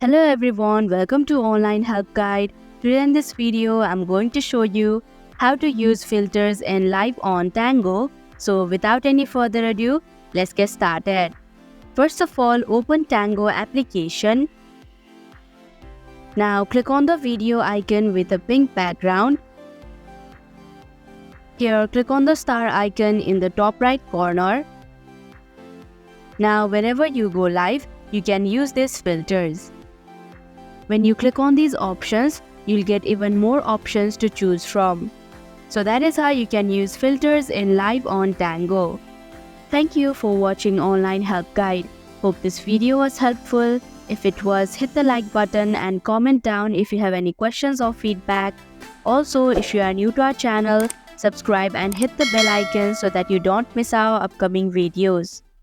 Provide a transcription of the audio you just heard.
Hello everyone, welcome to Online Help Guide. Today in this video, I'm going to show you how to use filters in Live on Tango. So without any further ado, let's get started. First of all, open Tango application. Now click on the video icon with a pink background. Here, click on the star icon in the top right corner. Now whenever you go live, you can use these filters. When you click on these options, you'll get even more options to choose from. So that is how you can use filters in Live on Tango. Thank you for watching Online Help Guide. Hope this video was helpful. If it was, hit the like button and comment down if you have any questions or feedback. Also, if you are new to our channel, subscribe and hit the bell icon so that you don't miss our upcoming videos.